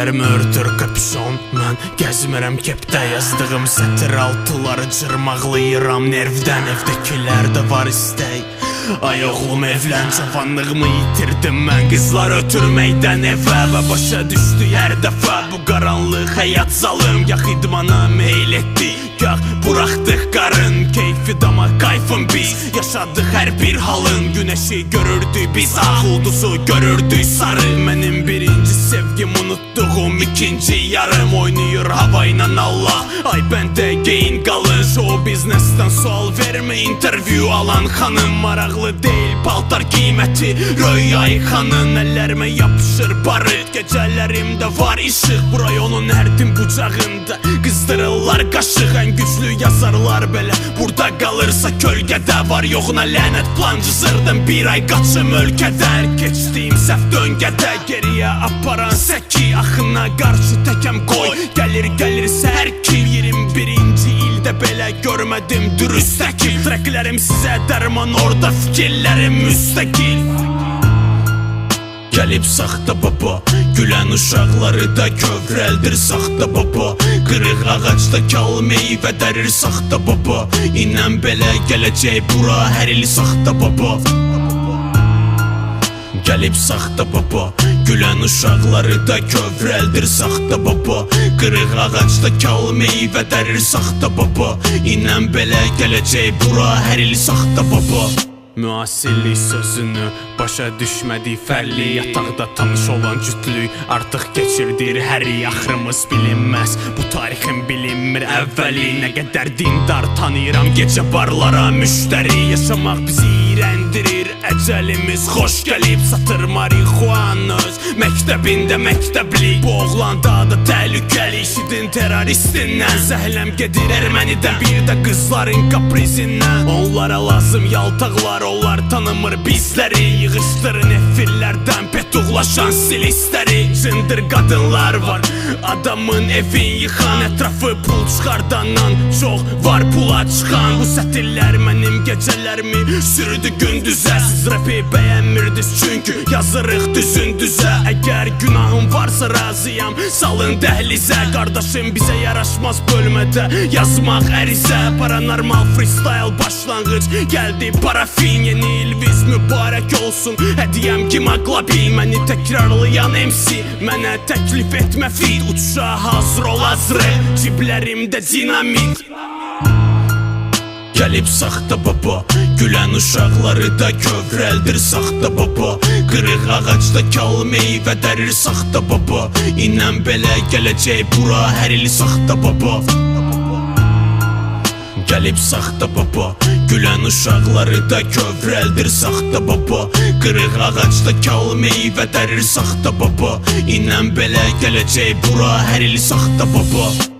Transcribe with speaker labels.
Speaker 1: gözlərimi örtür kapüşon. Mən gəzmirəm kepdə yazdığım sətir altıları cırmaqlayıram nervdən. Evdəkilər də var istək, ay oğlum evlən. Cavanlığımı yitirdim mən qızlar ötürməkdən evə. Və başa düşdü hər dəfə bu qaranlıq həyat zalım. Yax idmana meyl etdi, yax buraxdıq qarın. Keyfi dama kayfın biz, yaşadıq hər bir halın. Güneşi görürdük biz, ağ ulduzu görürdük sarı. Mənim birinci sevgim unutduğum ikinci yarım. Oynayır havayla Allah, ay bəndə geyin qalır. Show biznesdən sual vermə, interview alan xanım. Maraqlı deyil paltar qiyməti Röya xanın. Əllərimə yapışır barıt, gecələrimdə var işıq. Bu rayonun hərdim bucağında qızdırırlar qaşıq. Ən güclü yazarlar belə burada qalırsa kölgədə. Var yoxuna lənət plan cızırdım, bir ay qaçım ölkədən. Keçdiyim səhv döngədə geriyə aparan səki. Axına qarşı təkəm qoy, gəlir səhər ki. 21-ci ildə belə görmədim dürüst təkil. Treklərim sizə dərman, orada fikirlərim müstəqil. Gəlib saxta baba, gülən uşaqları da kövrəldir saxta baba. Qırıq ağacda kal meyvə dərir saxta baba. İnən belə gələcək bura hər il saxta baba. Gəlib saxta baba, gülən uşaqları da kövrəldir saxta baba. Qırıq ağacda kal meyvə dərir saxta baba. İnən belə gələcək bura hər il saxta baba. Müasirlik sözünü başa düşmədik fərli. Yataqda tanış olan cütlük artıq keçirdir həri. Axırımız bilinməz, bu tarixin bilinmir əvvəli. Nə qədər dindar tanıyıram gecə barlara müştəri. Yaşamaq bizi iyrəndirir, əcəlimiz xoş gəlib. Satır marihuana öz məktəbində məktəbli. Bu oğlan daha da təhlükəli, işidin terroristindən. Zəhləm gedir ermənidən, bir də qızların kaprizindən. Onlara lazım yaltaqlar, onlar tanımır bizləri. Yığışdırın efirlərdən petuqlaşan stilistləri. Zındır qadınlar var, adamın evin yıxan. Ətrafı pul çıxardanan çox var pula çıxan. Bu sətirlər mənim gecələrimi sürüdü gündüzə. Siz rapi bəyənmirdiniz çünki yazırıq düzün düzə. Əgər günahım varsa razıyam, salın dəhlizə. Qardaşım bizə yaraşmaz bölmədə yazmaq ərizə. Paranormal freestyle başlanğıc gəldi parafin. Yeni ilviz mübarək olsun, hədiyəm hemoglobin. Məni təkrarlayan MC mənə təklif etmə fit. Uçuşa hazır ol azrı, ciblərimdə dinamit. Gəlib saxta baba, gülən uşaqları da kövrəldir saxta baba. Qırıq ağacda kal meyvə dərir saxta baba. İnən belə gələcək bura hər il saxta baba. Gəlib saxta baba, gülən uşaqları da kövrəldir saxta baba. Qırıq ağacda kal meyvə dərir saxta baba. İnən belə gələcək bura hər il saxta baba.